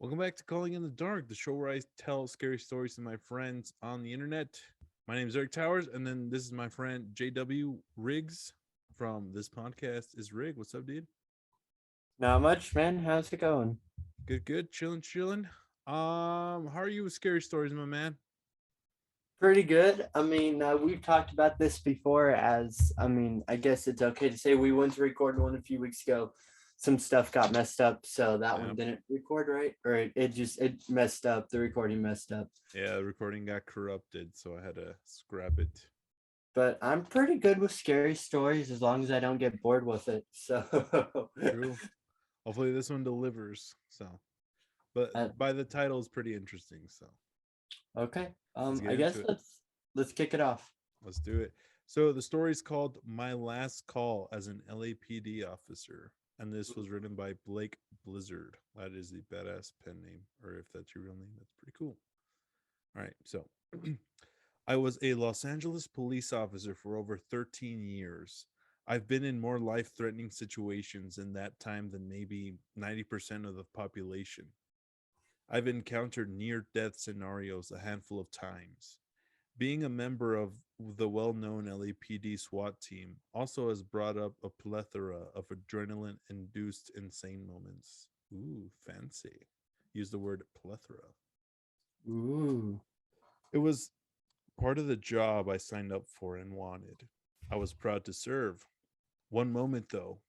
Welcome back to Calling in the Dark, the show where I tell scary stories to my friends on the internet. My name is Eric Towers, and then this is my friend JW Riggs from this podcast is Rig. What's up, dude? Not much, man. How's it going? Good, good, chilling, chilling. How are you with scary stories, my man? Pretty good. We've talked about this before. I guess it's okay to say we went to record one a few weeks ago. Some stuff got messed up, so that Yeah, one didn't record right, or it messed up. The recording messed up. yeah. The recording got corrupted, so I had to scrap it. But I'm pretty good with scary stories as long as I don't get bored with it. So, True. Hopefully, this one delivers. So, but uh, by the title is pretty interesting. So okay. let's get I into guess it. let's kick it off. Let's do it. So the story is called "My Last Call as an LAPD Officer," and this was written by Blake Blizzard. That is the badass pen name, or if that's your real name, that's pretty cool. All right, so I was a Los Angeles police officer for over 13 years. I've been in more life-threatening situations in that time than maybe 90% of the population. I've encountered near-death scenarios a handful of times. Being a member of the well known LAPD SWAT team also has brought up a plethora of adrenaline induced insane moments. Ooh, fancy. Use the word plethora. Ooh. It was part of the job I signed up for and wanted. I was proud to serve. One moment, though,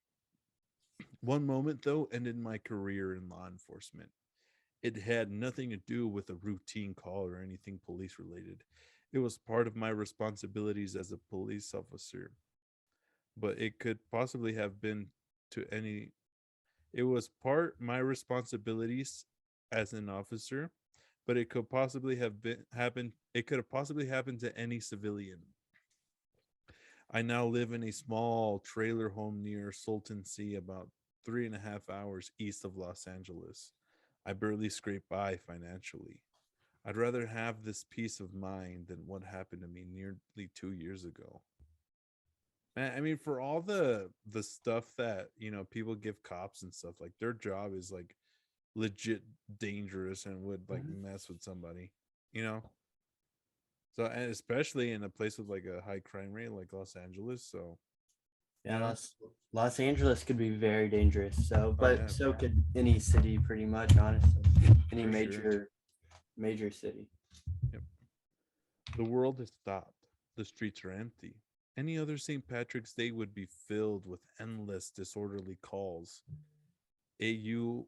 one moment, ended my career in law enforcement. It had nothing to do with a routine call or anything police related. It was part of my responsibilities as a police officer, but it could possibly have been to any it was part my responsibilities as an officer, but it could have possibly happened to any civilian. I now live in a small trailer home near Salton Sea, about 3.5 hours east of Los Angeles. I barely scrape by financially. I'd rather have this peace of mind than what happened to me nearly 2 years ago. Man, I mean, for all the stuff that people give cops and stuff, like their job is like legit dangerous and would like Mhm. mess with somebody, you know. So, and especially in a place with like a high crime rate like Los Angeles. So, you Yeah, know, Los Angeles could be very dangerous. So, oh but yeah, so could any city, pretty much, honestly. Any for sure. major city. Yep. The world has stopped. The streets are empty. Any other St. Patrick's Day would be filled with endless disorderly calls. AUILs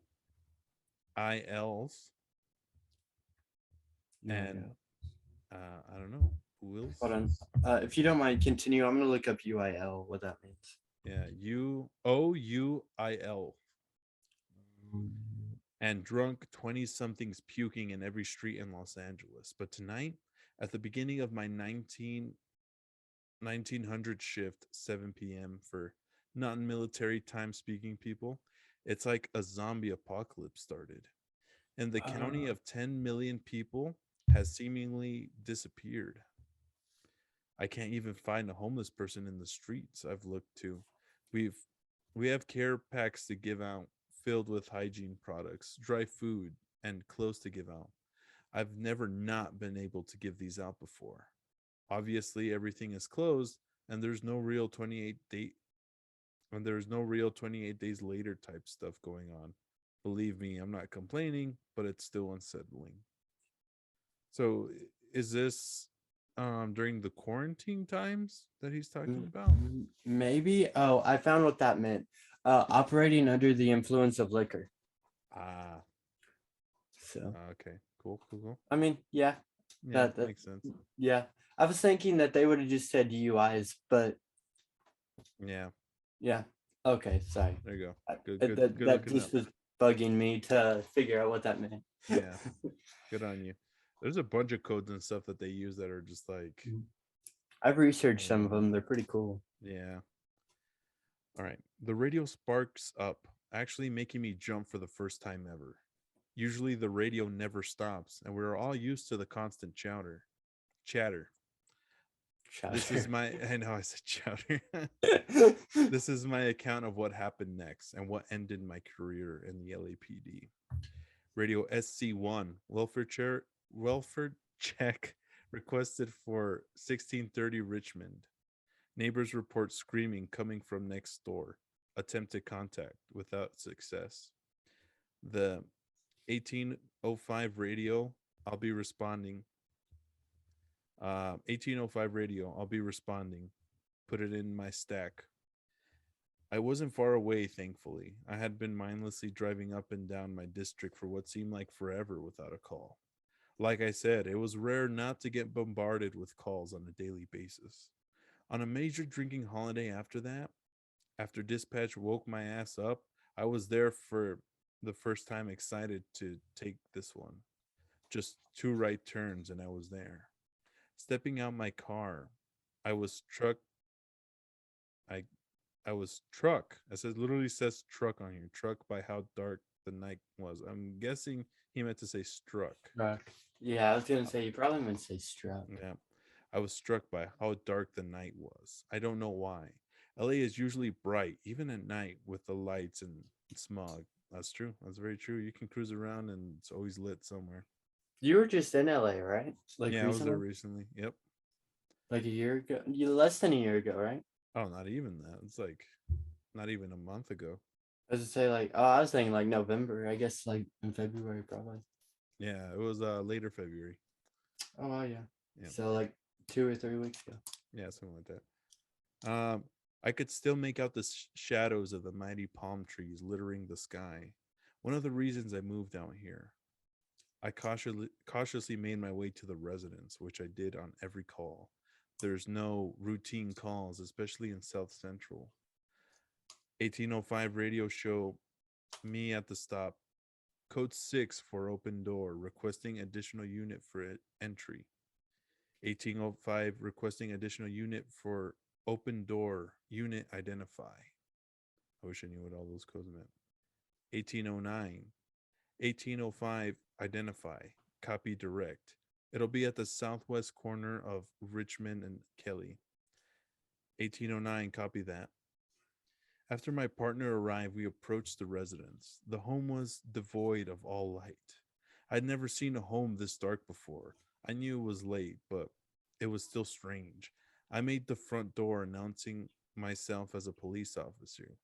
Yeah, and yeah. I don't know who Hold else. on. If you don't mind, continue. I'm gonna look up UIL. What that means. Yeah, UOUIL. And drunk 20 somethings puking in every street in Los Angeles. But tonight, at the beginning of my 1900 shift, 7 p.m. for non military time speaking people, it's like a zombie apocalypse started. And the county Uh, of 10 million people has seemingly disappeared. I can't even find a homeless person in the streets I've looked to. We've we have care packs to give out filled with hygiene products, dry food, and clothes to give out. I've never not been able to give these out before. Obviously everything is closed and there's no real 28 days later type stuff going on. Believe me, I'm not complaining, but it's still unsettling. So is this during the quarantine times that he's talking about? Maybe. Oh, I found what that meant. Operating under the influence of liquor. Ah, So, okay. Cool, cool, cool. yeah, Yeah, that, makes sense. yeah. I was thinking that they would have just said UIs, but Yeah, yeah. Okay, sorry. there you go. I, Good, good, that good that looking up. just was bugging me to figure out what that meant. Yeah, good on you. There's a bunch of codes and stuff that they use that are just like, I've researched some of uh, them. They're pretty cool. yeah. All right. The radio sparks up, actually making me jump for the first time ever. Usually the radio never stops, and we're all used to the constant chatter. This is Chowder. my, I know I said chowder. This is my account of what happened next and what ended my career in the LAPD. Radio SC1, welfare check requested for 1630 Richmond. Neighbors report screaming coming from next door. Attempted contact without success. The 1805 radio, I'll be responding. 1805 radio, I'll be responding. Put it in my stack. I wasn't far away, thankfully. I had been mindlessly driving up and down my district for what seemed like forever without a call. Like I said, it was rare not to get bombarded with calls on a daily basis. On a major drinking holiday after that, after dispatch woke my ass up, I was there for the first time excited to take this one. Just two right turns and I was there. Stepping out my car, I was struck I I was struck. It says literally says truck on here. Struck by how dark the night was. I'm guessing he meant to say struck. Struck. Yeah, I was gonna say you probably meant to say struck. Yeah. I was struck by how dark the night was. I don't know why. LA is usually bright, even at night, with the lights and smog. That's true. That's very true. You can cruise around and it's always lit somewhere. You were just in LA, right? Like Yeah, I was there recently? recently. Yep. Like a year ago? You less than a year ago, right? Oh, not even that. It's like not even a month ago. I was to say like I was thinking like November. I guess like in February probably. Yeah, it was later February. Oh wow, yeah. Yeah. So like 2 or 3 weeks ago. Yeah, something like that. I could still make out the shadows of the mighty palm trees littering the sky. One of the reasons I moved out here. I cautiously made my way to the residence, which I did on every call. There's no routine calls, especially in South Central. 1805 radio show me at the stop. Code 6 for open door, requesting additional unit for entry. 1805 requesting additional unit for open door, unit identify. I wish I knew what all those codes meant. 1809, 1805 identify, copy direct. It'll be at the southwest corner of Richmond and Kelly. 1809, copy that. After my partner arrived, we approached the residence. The home was devoid of all light. I'd never seen a home this dark before. I knew it was late, but it was still strange. I made the front door, announcing myself as a police officer.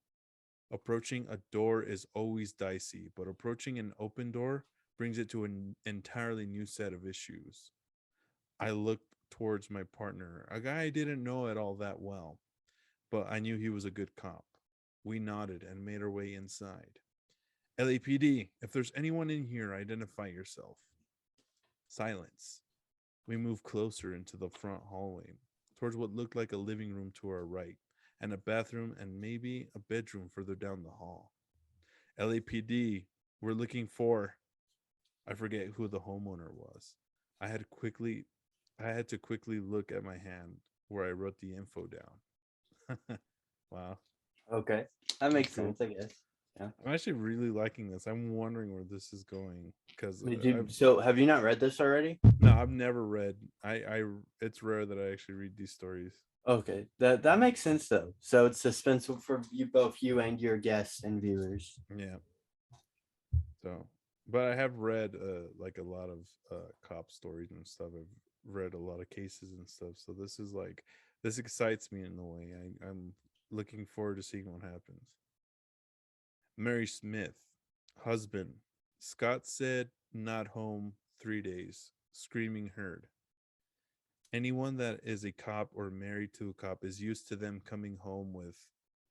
Approaching a door is always dicey, but approaching an open door brings it to an entirely new set of issues. I looked towards my partner, a guy I didn't know at all that well, but I knew he was a good cop. We nodded and made our way inside. LAPD, if there's anyone in here, identify yourself. Silence. We moved closer into the front hallway, towards what looked like a living room to our right, and a bathroom and maybe a bedroom further down the hall. LAPD, we're looking for. I forget who the homeowner was. I had quickly I had to quickly look at my hand where I wrote the info down. Wow. Okay. That makes Cool. sense, I guess. Yeah. I'm actually really liking this. I'm wondering where this is going because So have you not read this already? no, I've never read. It's rare that I actually read these stories. Okay. That makes sense though. So it's suspenseful for you both you and your guests and viewers. Yeah. So, but I have read like a lot of cop stories and stuff. I've read a lot of cases and stuff. So this is like this excites me in a way. I'm looking forward to seeing what happens. Mary Smith, husband. Scott said not home 3 days. Screaming heard. Anyone that is a cop or married to a cop is used to them coming home with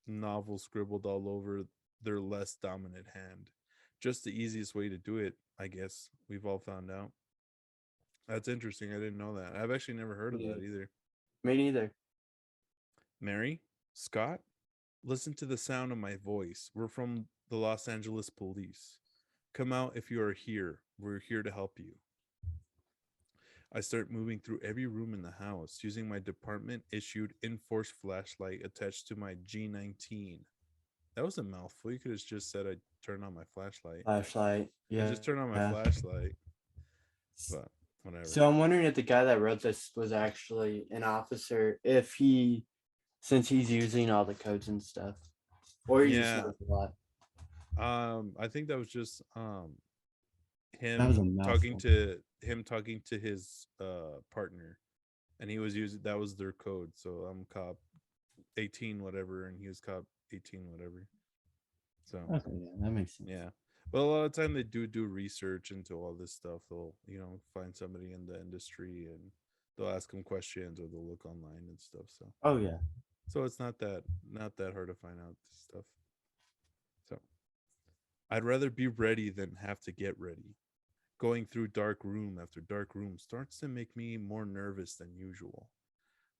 novels scribbled all over their less dominant hand. Just the easiest way to do it, I guess. We've all found out. That's interesting. I didn't know that. I've actually never heard of Yeah. that either. Me neither. Mary, Scott, listen to the sound of my voice. We're from the Los Angeles police. Come out if you are here. We're here to help you. I start moving through every room in the house using my department issued in-force flashlight attached to my G19. That was a mouthful. You could have just said I turned on my flashlight. Flashlight. I Yeah. just turned on my flashlight. But whatever. So I'm wondering if the guy that wrote this was actually an officer, if he since he's using all the codes and stuff. Or he just knows a lot. I think that was just That was a talking mouthful. to his partner, and he was using that was their code. So I'm cop 18 whatever, and he was cop 18 whatever. So Okay, yeah, that makes sense. yeah. But a lot of time they do research into all this stuff. They'll, find somebody in the industry and they'll ask them questions or they'll look online and stuff. Oh yeah. So it's not that hard to find out this stuff. So I'd rather be ready than have to get ready. Going through dark room after dark room starts to make me more nervous than usual.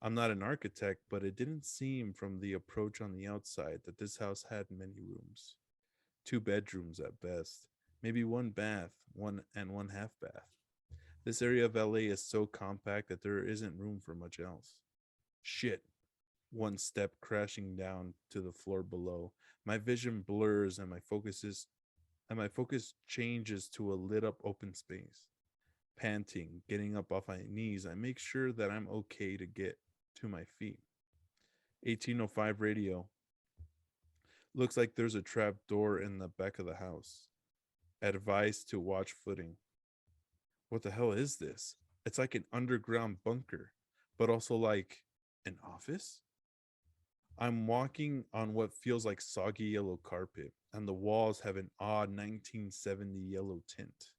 I'm not an architect, but it didn't seem from the approach on the outside that this house had many rooms. Two bedrooms at best, maybe one bath, one half bath. This area of LA is so compact that there isn't room for much else. Shit. One step crashing down to the floor below. My vision blurs and my focus changes to a lit up open space. Panting, getting up off my knees, I make sure that I'm okay to get to my feet. 1805 radio. Looks like there's a trap door in the back of the house. Advice to watch footing. What the hell is this? It's like an underground bunker, but also like an office? I'm walking on what feels like soggy yellow carpet, and the walls have an odd 1970 yellow tint.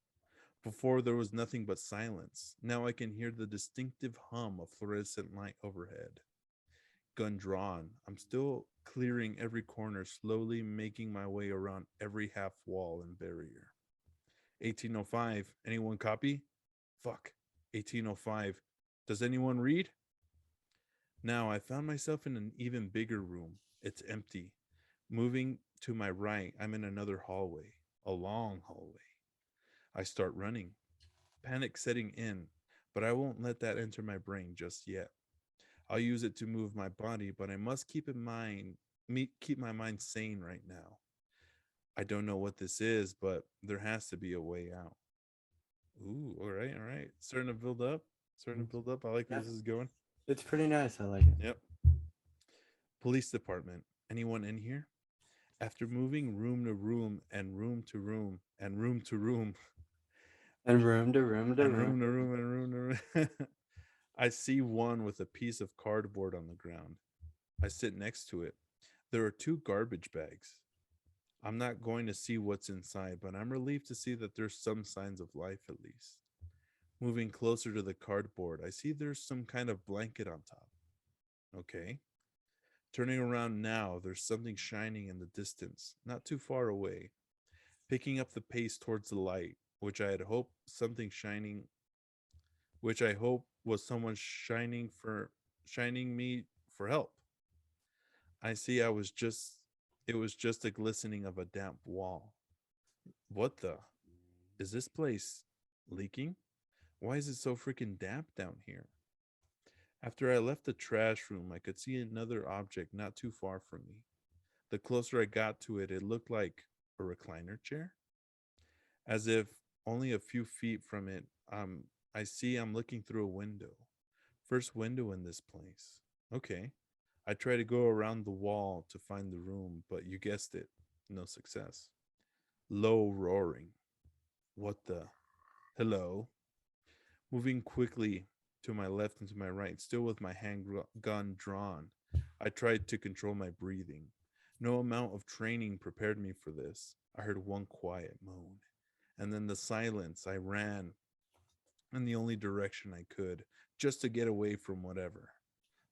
Before there was nothing but silence. Now I can hear the distinctive hum of fluorescent light overhead. Gun drawn, I'm still clearing every corner, slowly making my way around every half wall and barrier. 1805, anyone copy? Fuck. 1805, does anyone read? Now I found myself in an even bigger room. It's empty. Moving to my right, I'm in another hallway, a long hallway. I start running, panic setting in, but I won't let that enter my brain just yet. I'll use it to move my body, but I must keep my mind sane right now. I don't know what this is, but there has to be a way out. Ooh, all right, all right. Starting to build up. Starting to build up. I like where Yeah, this is going. it's pretty nice. I like it. Yep. Police department. Anyone in here? After moving room to room and room to room and room to room And room to room to and room. room to room and room to room, I see one with a piece of cardboard on the ground. I sit next to it. There are two garbage bags. I'm not going to see what's inside, but I'm relieved to see that there's some signs of life at least. Moving closer to the cardboard, I see there's some kind of blanket on top. Okay. Turning around now, there's something shining in the distance, not too far away. Picking up the pace towards the light, which I hope was someone shining me for help. I see it was just a glistening of a damp wall. What the? Is this place leaking? Why is it so freaking damp down here? After I left the trash room, I could see another object not too far from me. The closer I got to it, it looked like a recliner chair, as if only a few feet from it. I see I'm looking through a window. First window in this place. Okay. I try to go around the wall to find the room, but you guessed it, no success. Low roaring. What the? Hello? Moving quickly to my left and to my right, still with my handgun drawn, I tried to control my breathing. No amount of training prepared me for this. I heard one quiet moan. And then the silence. I ran in the only direction I could, just to get away from whatever.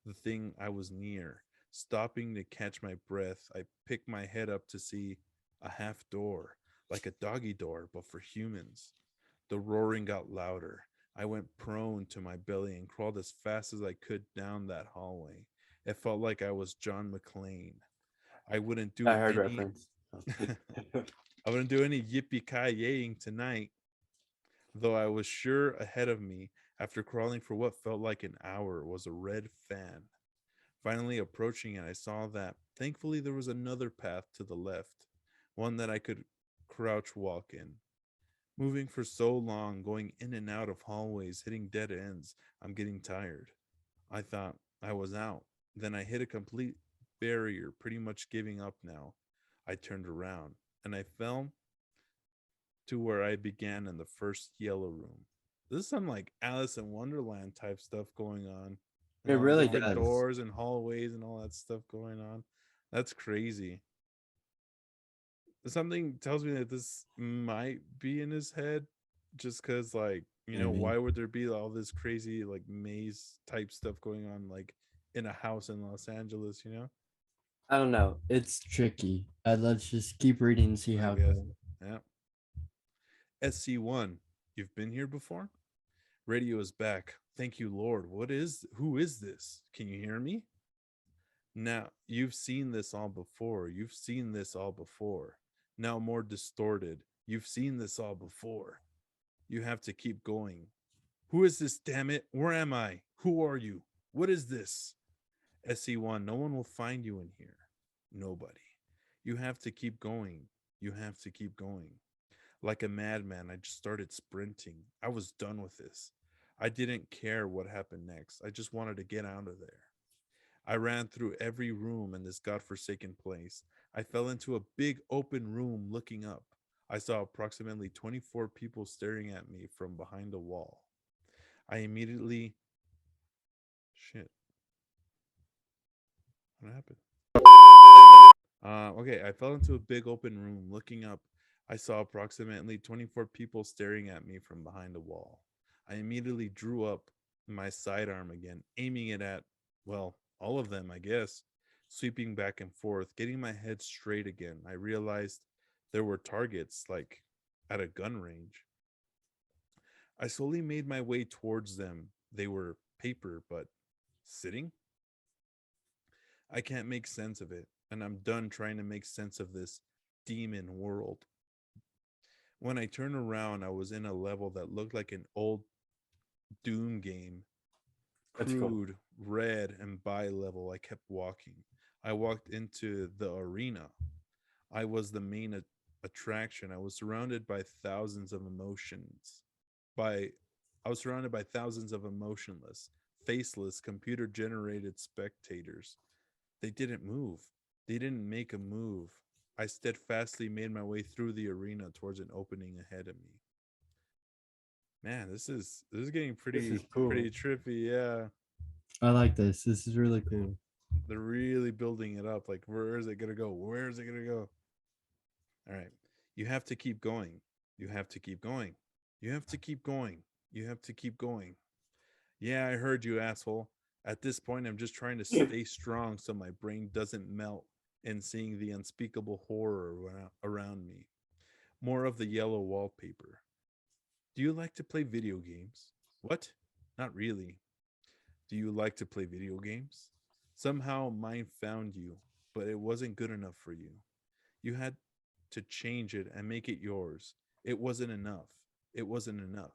The thing I was near. Stopping to catch my breath, I picked my head up to see a half door, like a doggy door, but for humans. The roaring got louder. I went prone to my belly and crawled as fast as I could down that hallway. It felt like I was John McClane. I wouldn't I do heard any reference. I wouldn't do any yippee ki yaying tonight, though I was sure ahead of me, after crawling for what felt like an hour, was a red fan. Finally approaching it, I saw that thankfully there was another path to the left, one that I could crouch walk in. Moving for so long, going in and out of hallways, hitting dead ends, I'm getting tired. I thought I was out. Then I hit a complete barrier, pretty much giving up now. I turned around and I fell to where I began in the first yellow room. This is some like Alice in Wonderland type stuff going on, and It all the really different does. doors and hallways and all that stuff going on. That's crazy. Something tells me that this might be in his head, just because, like, Maybe. why would there be all this crazy like maze type stuff going on, like in a house in Los Angeles? I don't know. It's tricky. Let's just keep reading and see I how it guess. goes. Yeah. SC1, you've been here before? Radio is back. Thank you, Lord. Who is this? Can you hear me? Now, you've seen this all before. You've seen this all before. Now more distorted. You've seen this all before. You have to keep going. Who is this, damn it? Where am I? Who are you? What is this? SC1, no one will find you in here. Nobody. You have to keep going. You have to keep going. Like a madman, I just started sprinting. I was done with this. I didn't care what happened next. I just wanted to get out of there. I ran through every room in this godforsaken place. I fell into a big open room looking up. I saw approximately 24 people staring at me from behind a wall. I immediately. Shit. What happened? Okay, I fell into a big open room. Looking up, I saw approximately 24 people staring at me from behind a wall. I immediately drew up my sidearm again, aiming it at, well, all of them, I guess, sweeping back and forth, getting my head straight again. I realized there were targets, like at a gun range. I slowly made my way towards them. They were paper, but sitting? I can't make sense of it, and I'm done trying to make sense of this demon world. When I turned around, I was in a level that looked like an old Doom game. That's cool. Crude, red, and bi level. I kept walking. I walked into the arena. I was the main attraction. I was surrounded by thousands of emotions. By I was surrounded by thousands of emotionless, faceless, computer generated spectators. They didn't move. They didn't make a move. I steadfastly made my way through the arena towards an opening ahead of me. Man, this is getting This is pretty cool. trippy. Yeah, I like this. This is really cool. they're really building it up. Like, where is it gonna go? Where is it gonna go? All right, you have to keep going. You have to keep going. You have to keep going. You have to keep going. Yeah, I heard you, asshole. At this point, I'm just trying to stay strong so my brain doesn't melt in seeing the unspeakable horror around me. More of the yellow wallpaper. Do you like to play video games? What? Not really. Do you like to play video games? Somehow mine found you, but it wasn't good enough for you. You had to change it and make it yours. It wasn't enough. It wasn't enough.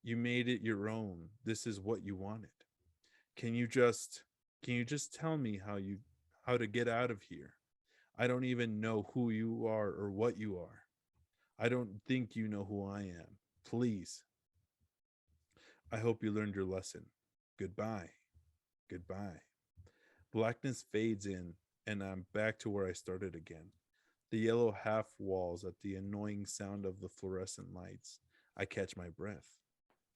You made it your own. This is what you wanted. Can you just tell me how to get out of here? I don't even know who you are or what you are. I don't think you know who I am. Please. I hope you learned your lesson. Goodbye. Goodbye. Blackness fades in, and I'm back to where I started again. The yellow half walls at the annoying sound of the fluorescent lights. I catch my breath.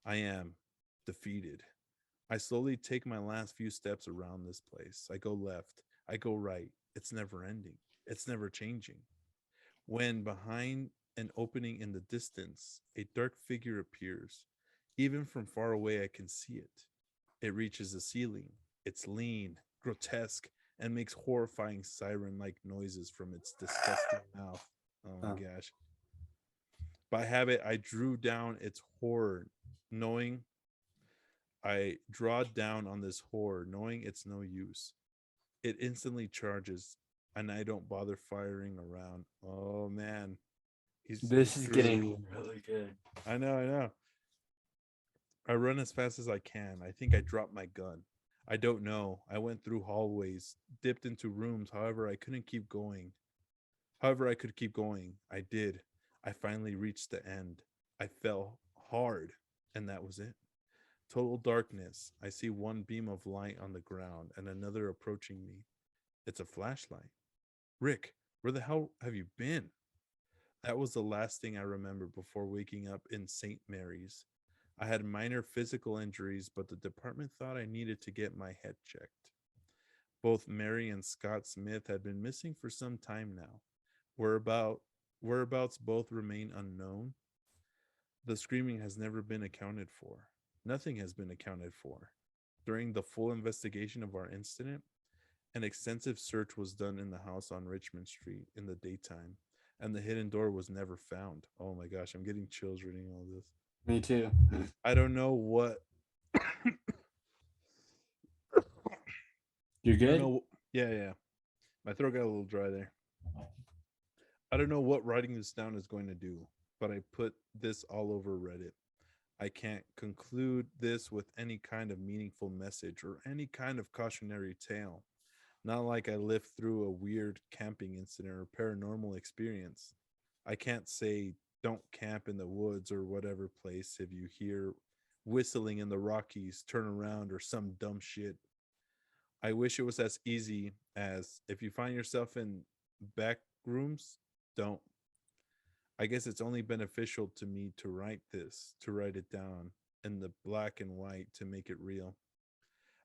I am defeated. I slowly take my last few steps around this place. I go left. I go right. It's never ending. It's never changing. When behind an opening in the distance, a dark figure appears. Even from far away, I can see it. It reaches the ceiling. It's lean, grotesque, and makes horrifying siren like noises from its disgusting mouth. Oh my Oh, gosh. By habit, I drew down its horror, knowing I draw down on this horror, knowing it's no use. It instantly charges, and I don't bother firing around. Oh man, he's this is screwed. getting really good. I know, I know. I run as fast as I can. I think I dropped my gun. I don't know. I went through hallways, dipped into rooms. However, I couldn't keep going. However, I could keep going. I did. I finally reached the end. I fell hard, and that was it. Total darkness. I see one beam of light on the ground and another approaching me. It's a flashlight. Rick, where the hell have you been? That was the last thing I remember before waking up in St. Mary's. I had minor physical injuries, but the department thought I needed to get my head checked. Both Mary and Scott Smith had been missing for some time now. Whereabout, whereabouts both remain unknown. The screaming has never been accounted for. Nothing has been accounted for. During the full investigation of our incident, an extensive search was done in the house on Richmond Street in the daytime, and the hidden door was never found. Oh my gosh, I'm getting chills reading all this. Me too. I don't know what You're I don't good? know. Yeah, yeah. My throat got a little dry there. I don't know what writing this down is going to do, but I put this all over Reddit. I can't conclude this with any kind of meaningful message or any kind of cautionary tale. Not like I lived through a weird camping incident or paranormal experience. I can't say don't camp in the woods or whatever place if you hear whistling in the Rockies, turn around or some dumb shit. I wish it was as easy as if you find yourself in back rooms, don't. I guess it's only beneficial to me to write this, to write it down in the black and white to make it real.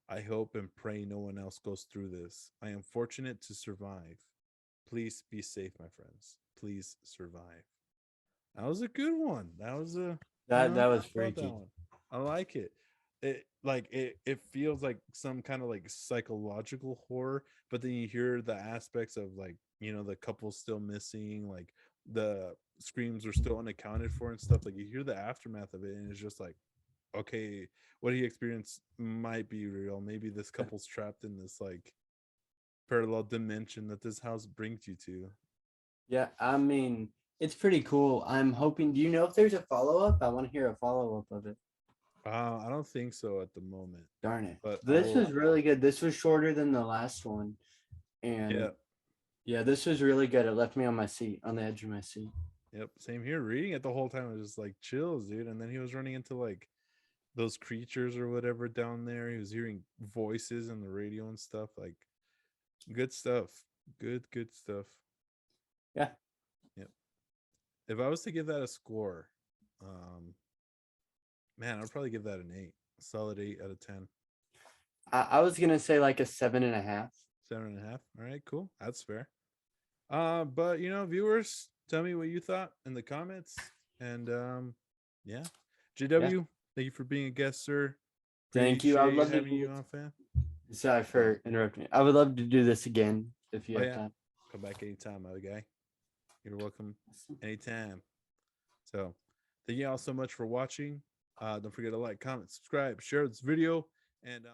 I hope and pray no one else goes through this. I am fortunate to survive. Please be safe, my friends. Please survive. That was a good one. That was a, That was I love that freaky. one. I like it. It feels like some kind of like psychological horror, but then you hear the aspects of like, the couple's still missing, like the screams are still unaccounted for and stuff. Like you hear the aftermath of it, and it's just like, okay, what he experienced might be real. Maybe this couple's trapped in this like parallel dimension that this house brings you to. Yeah, I mean, it's pretty cool. I'm hoping. Do you know if there's a follow up? I want to hear a follow up of it. I don't think so at the moment, Darn it. but I This will. was really good. This was shorter than the last one. And Yeah, yeah, this was really good. It left me on my seat, on the edge of my seat. yep. Same here. Reading it the whole time was just like chills, dude. And then he was running into like those creatures or whatever down there. He was hearing voices on the radio and stuff. Like good stuff. Good stuff. Yeah. Yep. If I was to give that a score, um, man, I'd probably give that an 8. A solid 8 out of 10. I was gonna say like a 7.5. 7.5. All right, cool. That's fair. But viewers, tell me what you thought in the comments. And yeah. Yeah. JW, thank you for being a guest, sir. Thank you. I would Appreciate love to having do you this. on, fam. Sorry Yeah. for interrupting. I would love to do this again if you Oh have yeah. time. Come back anytime, other guy. You're welcome anytime. So thank you all so much for watching. Don't forget to like, comment, subscribe, share this video, and